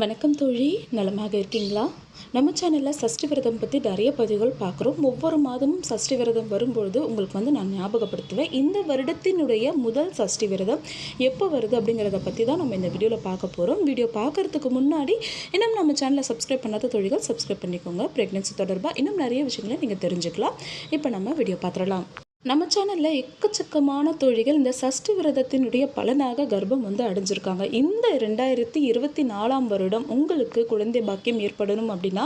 வணக்கம் தோழி, நலமாக இருக்கீங்களா? நம்ம சேனலில் சஷ்டி விரதம் பற்றி நிறைய பதிவுகள் பார்க்குறோம். ஒவ்வொரு மாதமும் சஷ்டி விரதம் வரும்பொழுது உங்களுக்கு நான் ஞாபகப்படுத்துவேன். இந்த வருடத்தினுடைய முதல் சஷ்டி விரதம் எப்போ வருது அப்படிங்கிறத பற்றி தான் நம்ம இந்த வீடியோவில் பார்க்க போகிறோம். வீடியோ பார்க்குறதுக்கு முன்னாடி இன்னும் நம்ம சேனலை சப்ஸ்கிரைப் பண்ணாத தோழிகள் சப்ஸ்கிரைப் பண்ணிக்கோங்க. ப்ரெக்னென்சி தொடர்பாக இன்னும் நிறைய விஷயங்களை நீங்கள் தெரிஞ்சுக்கலாம். இப்போ நம்ம வீடியோ பார்த்துடலாம். நம்ம சேனலில் எக்கச்சக்கமான தோழிகள் இந்த சஷ்டி விரதத்தினுடைய பலனாக கர்ப்பம் அடைஞ்சிருக்காங்க. இந்த 2024 வருடம் உங்களுக்கு குழந்தை பாக்கியம் ஏற்படணும் அப்படின்னா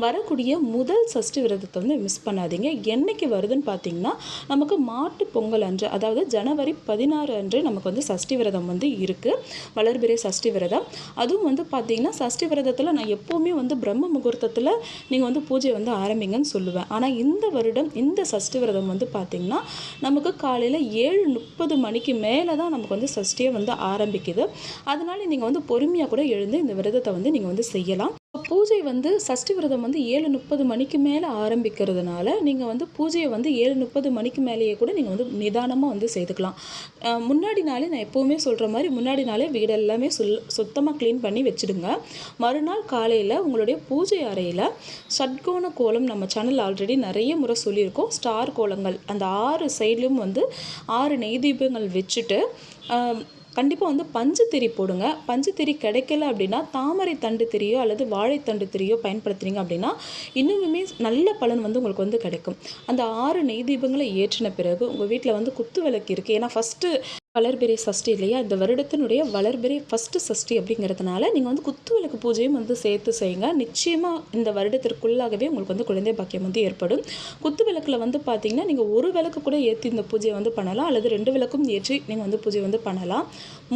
வரக்கூடிய முதல் சஷ்டி விரதத்தை மிஸ் பண்ணாதீங்க. என்னைக்கு வருதுன்னு பார்த்தீங்கன்னா நமக்கு மாட்டு பொங்கல் அன்று, அதாவது ஜனவரி 16 அன்று நமக்கு சஷ்டி விரதம் இருக்குது. வளர்பிறை சஷ்டி விரதம். அதுவும் பார்த்தீங்கன்னா சஷ்டி விரதத்தில் நான் எப்போவுமே பிரம்ம முகூர்த்தத்தில் நீங்கள் பூஜை ஆரம்பிங்கன்னு சொல்லுவேன். ஆனால் இந்த வருடம் இந்த சஷ்டி விரதம் பார்த்தீங்கன்னா நமக்கு காலையில் 7:30 மணிக்கு மேலே தான் நமக்கு சஷ்டியை ஆரம்பிக்குது. அதனால நீங்கள் பொறுமையாக கூட எழுந்து இந்த விரதத்தை நீங்கள் செய்யலாம். பூஜை சஷ்டி விரதம் 7:30 மணிக்கு மேலே ஆரம்பிக்கிறதுனால நீங்கள் பூஜையை 7:30 மணிக்கு மேலேயே கூட நீங்கள் நிதானமாக செய்துக்கலாம். முன்னாடி நாளே நான் எப்போவுமே சொல்கிற மாதிரி முன்னாடி நாளே வீடு எல்லாமே சுத்தமாக க்ளீன் பண்ணி வச்சுடுங்க. மறுநாள் காலையில் உங்களுடைய பூஜை அறையில் ஷட்கோண கோலம் நம்ம சேனல் ஆல்ரெடி நிறைய முறை சொல்லியிருக்கோம். ஸ்டார் கோலங்கள் அந்த 6 சைட்லையும் 6 நெய் தீபங்கள் வச்சுட்டு கண்டிப்பாக பஞ்சு திரி போடுங்க. பஞ்சு திரி கிடைக்கல அப்படின்னா தாமரை தண்டு திரியோ அல்லது வாழைத்தண்டு திரியோ பயன்படுத்துறீங்க அப்படின்னா இன்னுமே நல்ல பலன் உங்களுக்கு கிடைக்கும். அந்த 6 நெய் தீபங்களை ஏற்றின பிறகு உங்கள் வீட்டில் குத்து விளக்கு இருக்குது. ஏன்னா ஃபஸ்ட்டு வளர்பிறை சஷ்டி இல்லையா, இந்த வருடத்தினுடைய வளர்பிறை ஃபஸ்ட்டு சஷ்டி அப்படிங்கிறதுனால நீங்கள் குத்து விளக்கு பூஜையும் சேர்த்து செய்யுங்க. நிச்சயமாக இந்த வருடத்திற்குள்ளாகவே உங்களுக்கு குழந்தை பாக்கியம் ஏற்படும். குத்து விளக்கில் பார்த்தீங்கன்னா நீங்கள் ஒரு விளக்கு கூட ஏற்றி இந்த பூஜையை பண்ணலாம், அல்லது 2 விளக்கும் ஏற்றி நீங்கள் பூஜை பண்ணலாம்.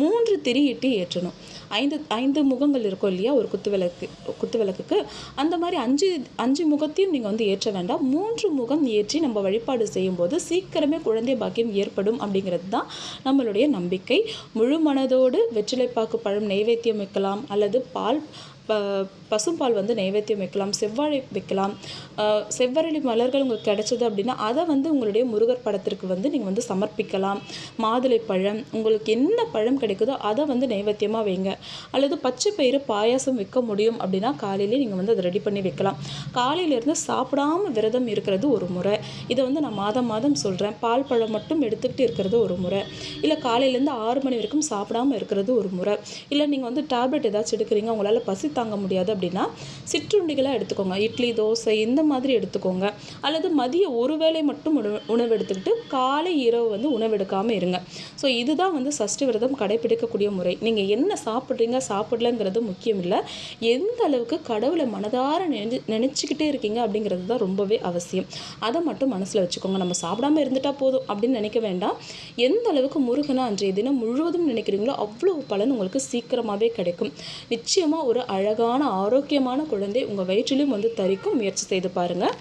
3 திரி இட்டு ஏற்றணும். 5 முகங்கள் இருக்கும் இல்லையா ஒரு குத்து விளக்குக்கு, அந்த மாதிரி 5 முகத்தையும் நீங்கள் ஏற்ற வேண்டாம். 3 முகம் ஏற்றி நம்ம வழிபாடு செய்யும்போது சீக்கிரமே குழந்தை பாக்கியம் ஏற்படும் அப்படிங்கிறது தான் நம்மளுடைய நம்பிக்கை. முழு மனதோடு வெற்றிலைப்பாக்கு பழம் நைவேத்தியம் வைக்கலாம், அல்லது பசும்பால் நைவேத்தியம் வைக்கலாம், செவ்வாழை வைக்கலாம். செவ்வரளி மலர்கள் உங்களுக்கு கிடைச்சது அப்படின்னா அதை உங்களுடைய முருகர் படத்திற்கு நீங்கள் சமர்ப்பிக்கலாம். மாதுளை பழம், உங்களுக்கு என்ன பழம் கிடைக்குதோ அதை நைவேத்தியமாக வைங்க. அல்லது பச்சை பயிறு பாயாசம் வைக்க முடியும் அப்படின்னா காலையிலே நீங்கள் அதை ரெடி பண்ணி வைக்கலாம். காலையிலேருந்து சாப்பிடாமல் விரதம் இருக்கிறது ஒரு முறை. இதை நான் மாதம் சொல்கிறேன். பால் பழம் மட்டும் எடுத்துக்கிட்டு இருக்கிறது ஒரு முறை. இல்லை காலையிலேருந்து 6 மணி வரைக்கும் சாப்பிடாமல் இருக்கிறது ஒரு முறை. இல்லை நீங்கள் டேப்லெட் ஏதாச்சும் எடுக்கிறீங்க, உங்களால் பசி தாங்க முடியாது அப்படின்னா சிற்றுண்டிகளாக எடுத்துக்கோங்க. இட்லி, தோசை இந்த மாதிரி எடுத்துக்கோங்க. அல்லது மதிய ஒரு வேளை மட்டும் உணவு எடுத்துக்கிட்டு காலை இரவு உணவு எடுக்காமல் இருங்க. ஸோ இதுதான் சஷ்டி விரதம் கடைபிடிக்கக்கூடிய முறை. நீங்கள் என்ன சாப்பிட்றீங்க சாப்பிடலங்கிறது முக்கியம் இல்லை, எந்த அளவுக்கு கடவுளை மனதார நினச்சிக்கிட்டே இருக்கீங்க அப்படிங்கிறது தான் ரொம்பவே அவசியம். அதை மட்டும் மனசில் வச்சுக்கோங்க. நம்ம சாப்பிடாமல் இருந்துட்டா போதும் அப்படின்னு நினைக்க வேண்டாம். எந்த அளவுக்கு முருகனை அன்றைய தினம் முழுவதும் நினைக்கிறீங்களோ அவ்வளோ பலன் உங்களுக்கு சீக்கிரமாகவே கிடைக்கும். நிச்சயமாக ஒரு அழகான ஆரோக்கியமான குழந்தை உங்கள் வயிற்றிலும் தரிக்கும். முயற்சி செய்து பாருங்கள்.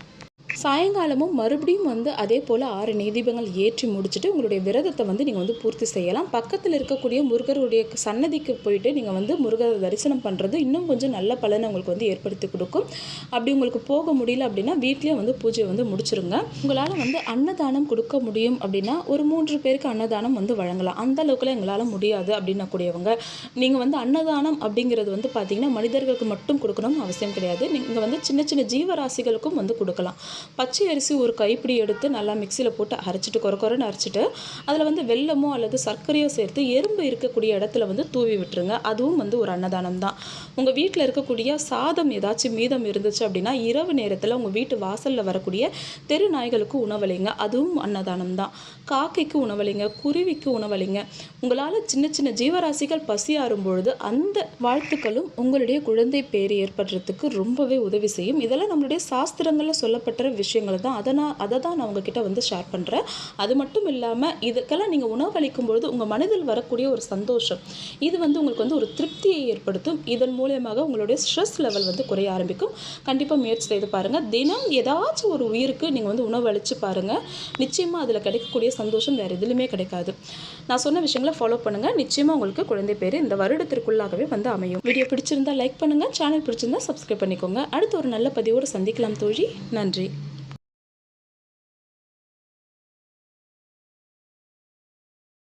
சாயங்காலமும் மறுபடியும் அதே போல் 6 நெய் தீபங்கள் ஏற்றி முடிச்சுட்டு உங்களுடைய விரதத்தை நீங்கள் பூர்த்தி செய்யலாம். பக்கத்தில் இருக்கக்கூடிய முருகருடைய சன்னதிக்கு போயிட்டு நீங்கள் முருகரை தரிசனம் பண்ணுறது இன்னும் கொஞ்சம் நல்ல பலனை உங்களுக்கு ஏற்படுத்தி கொடுக்கும். அப்படி உங்களுக்கு போக முடியல அப்படின்னா வீட்லேயே பூஜை முடிச்சிருங்க. உங்களால் அன்னதானம் கொடுக்க முடியும் அப்படின்னா ஒரு 3 பேருக்கு அன்னதானம் வழங்கலாம். அந்த அளவுக்குலாம் எங்களால் முடியாது அப்படின்னா கூடியவங்க நீங்கள் அன்னதானம் அப்படிங்கிறது பார்த்தீங்கன்னா மனிதர்களுக்கு மட்டும் கொடுக்கணும்னு அவசியம் கிடையாது. நீங்கள் சின்ன சின்ன ஜீவராசிகளுக்கும் கொடுக்கலாம். பச்சை அரிசி ஒரு கைப்பிடி எடுத்து நல்லா மிக்சியில் போட்டு அரைச்சிட்டு கொரன்னு அரைச்சிட்டு அதில் வெல்லமோ அல்லது சர்க்கரையோ சேர்த்து எறும்பு இருக்கக்கூடிய இடத்துல தூவி விட்டுருங்க. அதுவும் ஒரு அன்னதானம் தான். உங்கள் வீட்டில் இருக்கக்கூடிய சாதம் ஏதாச்சும் மீதம் இருந்துச்சு அப்படின்னா இரவு நேரத்தில் உங்கள் வீட்டு வாசலில் வரக்கூடிய தெரு நாய்களுக்கு உணவளிங்க. அதுவும் அன்னதானம் தான். காக்கைக்கு உணவளிங்க, குருவிக்கு உணவளிங்க. உங்களால் சின்ன சின்ன ஜீவராசிகள் பசியாறும் பொழுது அந்த வாழ்த்துக்களும் உங்களுடைய குழந்தை பேர் ஏற்படுறதுக்கு ரொம்பவே உதவி செய்யும். இதெல்லாம் நம்மளுடைய சாஸ்திரங்களில் சொல்லப்பட்ட விஷயங்கள் தான். அதை தான் நான் உங்ககிட்ட ஷேர் பண்ணுறேன். அது மட்டும் இல்லாமல் இதுக்கெல்லாம் நீங்கள் உணவளிக்கும் பொழுது உங்கள் மனதில் வரக்கூடிய ஒரு சந்தோஷம் இது உங்களுக்கு ஒரு திருப்தியை ஏற்படுத்தும். இதன் மூலமாக உங்களுடைய ஸ்ட்ரெஸ் லெவல் குறைய ஆரம்பிக்கும். கண்டிப்பாக முயற்சி செய்து பாருங்கள். தினம் ஏதாச்சும் ஒரு உயிருக்கு நீங்கள் உணவு அளித்து பாருங்கள். நிச்சயமாக அதில் கிடைக்கக்கூடிய சந்தோஷம் வேறு எதுலையுமே கிடைக்காது. நான் சொன்ன விஷயங்களை ஃபாலோ பண்ணுங்கள். நிச்சயமாக உங்களுக்கு குழந்தை பேர் இந்த வருடத்திற்குள்ளாகவே அமையும். வீடியோ பிடிச்சிருந்தா லைக் பண்ணுங்கள். சேனல் பிடிச்சிருந்தா சப்ஸ்கிரைப் பண்ணிக்கோங்க. அடுத்து ஒரு நல்ல பதிவோடு சந்திக்கலாம் தோழி. நன்றி.